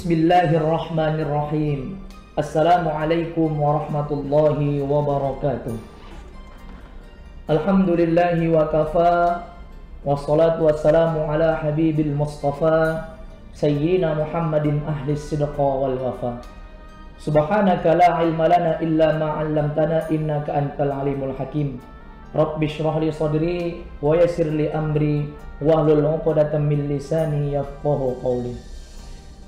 Bismillahirrahmanirrahim. Assalamualaikum warahmatullahi wabarakatuh. Alhamdulillahi wa kafa, wassalatu wassalamu ala habibil mustafa, sayyidina Muhammadin ahli sidqa wal wafa. Subhanaka la ilma lana illa ma 'allamtana innaka antal alimul hakim. Rabbi shrah li sadri wa yassir li amri wahlul 'uqdatam min lisani yafqahu qawli.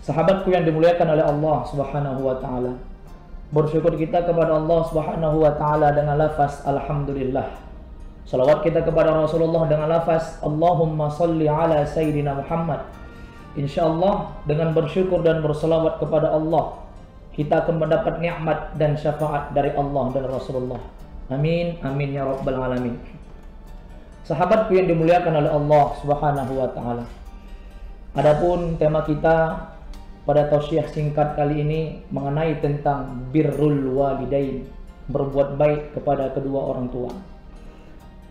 Sahabatku yang dimuliakan oleh Allah Subhanahu wa taala, bersyukur kita kepada Allah Subhanahu wa taala dengan lafaz alhamdulillah. Salawat kita kepada Rasulullah dengan lafaz Allahumma salli ala sayyidina Muhammad. Insyaallah dengan bersyukur dan berselawat kepada Allah, kita akan mendapat nikmat dan syafaat dari Allah dan Rasulullah. Amin, amin ya rabbal alamin. Sahabatku yang dimuliakan oleh Allah Subhanahu wa taala, adapun tema kita pada tausiah singkat kali ini mengenai tentang birrul walidain, berbuat baik kepada kedua orang tua.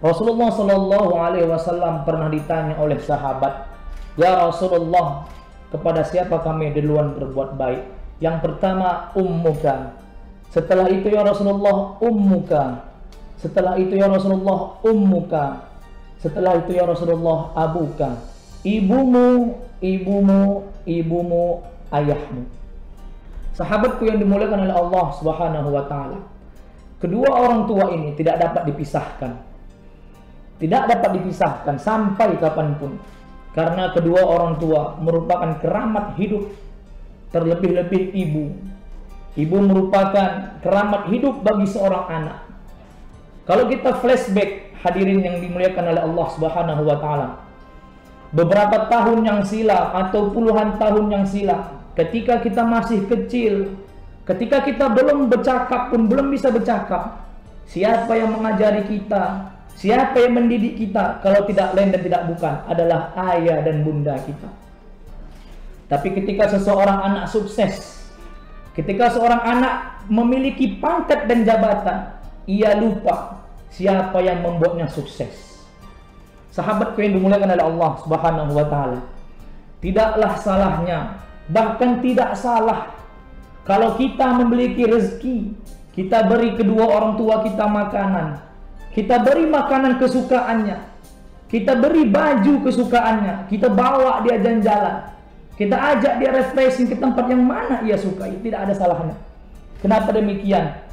Rasulullah Shallallahu Alaihi Wasallam pernah ditanya oleh sahabat, ya Rasulullah, kepada siapa kami duluan berbuat baik? Yang pertama ummuka. Setelah itu ya Rasulullah ummuka. Setelah itu ya Rasulullah ummuka. Setelah itu ya Rasulullah abuka. Ibumu, ibumu, ibumu, ayahmu. Sahabatku yang dimuliakan oleh Allah Subhanahu wa taala, kedua orang tua ini tidak dapat dipisahkan. Tidak dapat dipisahkan sampai kapanpun, karena kedua orang tua merupakan keramat hidup. Terlebih-lebih ibu. Ibu merupakan keramat hidup bagi seorang anak. Kalau kita flashback, hadirin yang dimuliakan oleh Allah Subhanahu wa taala, beberapa tahun yang silam atau puluhan tahun yang silam, ketika kita masih kecil, ketika kita belum bercakap pun belum bisa bercakap, siapa yang mengajari kita, siapa yang mendidik kita kalau tidak lain dan tidak bukan adalah ayah dan bunda kita. Tapi ketika seseorang anak sukses, ketika seorang anak memiliki pangkat dan jabatan, ia lupa siapa yang membuatnya sukses. Sahabatku yang dimuliakan oleh Allah Subhanahu wa taala, tidaklah salahnya, bahkan tidak salah kalau kita memiliki rezeki, kita beri kedua orang tua kita makanan, kita beri makanan kesukaannya, kita beri baju kesukaannya, kita bawa dia jalan-jalan, kita ajak dia refreshing ke tempat yang mana ia sukai, tidak ada salahnya. Kenapa demikian?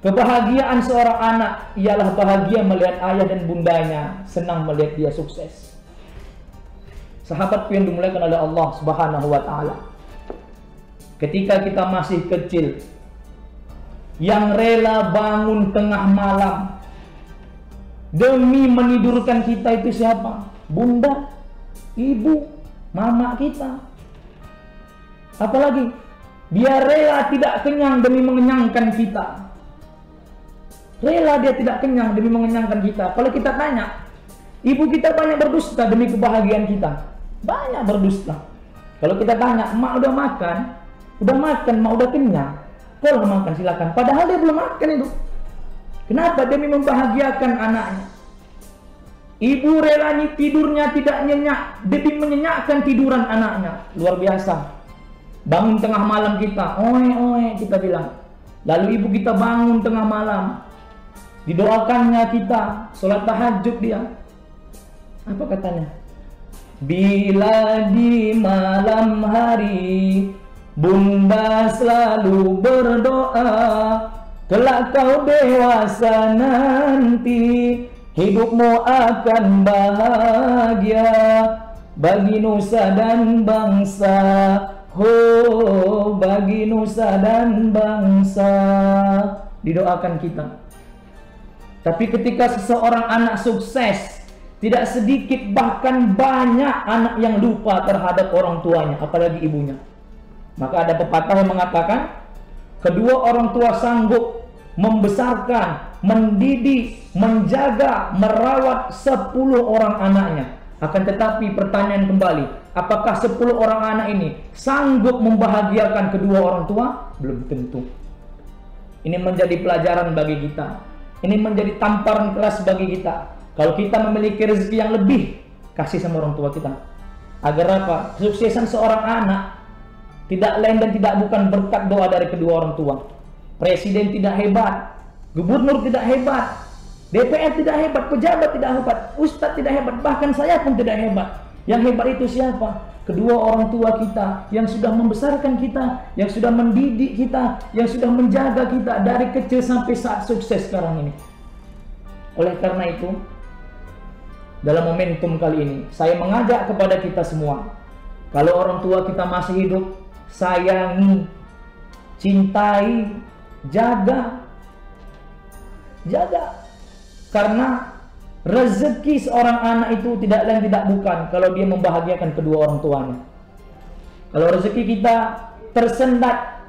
Kebahagiaan seorang anak ialah bahagia melihat ayah dan bundanya senang melihat dia sukses. Sahabatku yang dimuliakan oleh Allah Subhanahu wa taala, ketika kita masih kecil, yang rela bangun tengah malam demi menidurkan kita itu siapa? Bunda, ibu, mama kita. Apalagi dia rela tidak kenyang demi mengenyangkan kita. Rela dia tidak kenyang demi mengenyangkan kita. Kalau kita tanya, ibu kita banyak berdusta demi kebahagiaan kita. Banyak berdusta. Kalau kita tanya, mak udah makan, mak udah kenyang, boleh makan silakan. Padahal dia belum makan itu. Kenapa? Demi membahagiakan anaknya. Ibu rela tidurnya tidak nyenyak demi menyenyakkan tiduran anaknya. Luar biasa. Bangun tengah malam kita, oe kita bilang. Lalu ibu kita bangun tengah malam, didoakannya kita, sholat tahajud dia. Apa katanya? Bila di malam hari bunda selalu berdoa, kelak kau dewasa nanti, hidupmu akan bahagia bagi nusa dan bangsa. Bagi nusa dan bangsa, didoakan kita. Tapi ketika seseorang anak sukses, tidak sedikit bahkan banyak anak yang lupa terhadap orang tuanya, apalagi ibunya. Maka ada pepatah yang mengatakan, kedua orang tua sanggup membesarkan, mendidik, menjaga, merawat 10 orang anaknya. Akan tetapi pertanyaan kembali, apakah 10 orang anak ini sanggup membahagiakan kedua orang tua? Belum tentu. Ini menjadi pelajaran bagi kita. Ini menjadi tamparan keras bagi kita. Kalau kita memiliki rezeki yang lebih, kasih sama orang tua kita. Agar apa? Kesuksesan seorang anak tidak lain dan tidak bukan berkat doa dari kedua orang tua. Presiden tidak hebat, gubernur tidak hebat, DPR tidak hebat, pejabat tidak hebat, ustadz tidak hebat, bahkan saya pun tidak hebat. Yang hebat itu siapa? Kedua orang tua kita yang sudah membesarkan kita, yang sudah mendidik kita, yang sudah menjaga kita dari kecil sampai saat sukses sekarang ini. Oleh karena itu, dalam momentum kali ini, saya mengajak kepada kita semua, kalau orang tua kita masih hidup, sayangi, cintai, jaga. Karena rezeki seorang anak itu tidak lain tidak bukan kalau dia membahagiakan kedua orang tuanya. Kalau rezeki kita tersendat,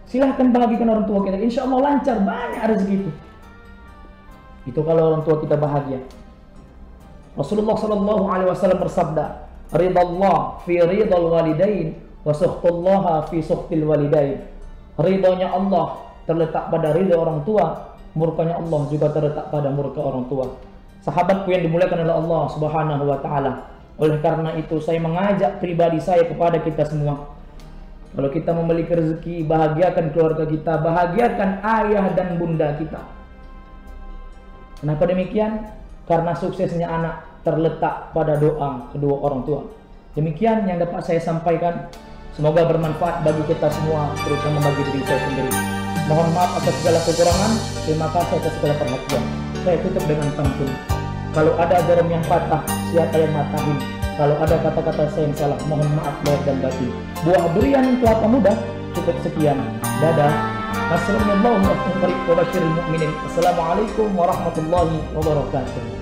silahkan bahagiakan orang tua kita, insya Allah lancar, banyak rezeki itu. Itu kalau orang tua kita bahagia. Rasulullah SAW bersabda, ridallah fi ridal walidain wa sukhtullaha fi sukhtil walidain. Ridhonya Allah terletak pada ridho orang tua, murkanya Allah juga terletak pada murka orang tua. Sahabatku yang dimuliakan oleh Allah Subhanahu wa taala. Oleh karena itu saya mengajak pribadi saya kepada kita semua. Kalau kita memiliki rezeki, bahagiakan keluarga kita, bahagiakan ayah dan bunda kita. Kenapa demikian? Karena suksesnya anak terletak pada doa kedua orang tua. Demikian yang dapat saya sampaikan. Semoga bermanfaat bagi kita semua, terutama bagi diri saya sendiri. Mohon maaf atas segala kekurangan. Terima kasih atas segala perhatian. Saya tutup dengan pantun. Kalau ada garam yang patah, siapa yang matahin? Kalau ada kata-kata saya yang salah, mohon maaf lahir dan batin. Buah durian kelapa muda. Cukup sekian. Dadah. Assalamualaikum warahmatullahi wabarakatuh.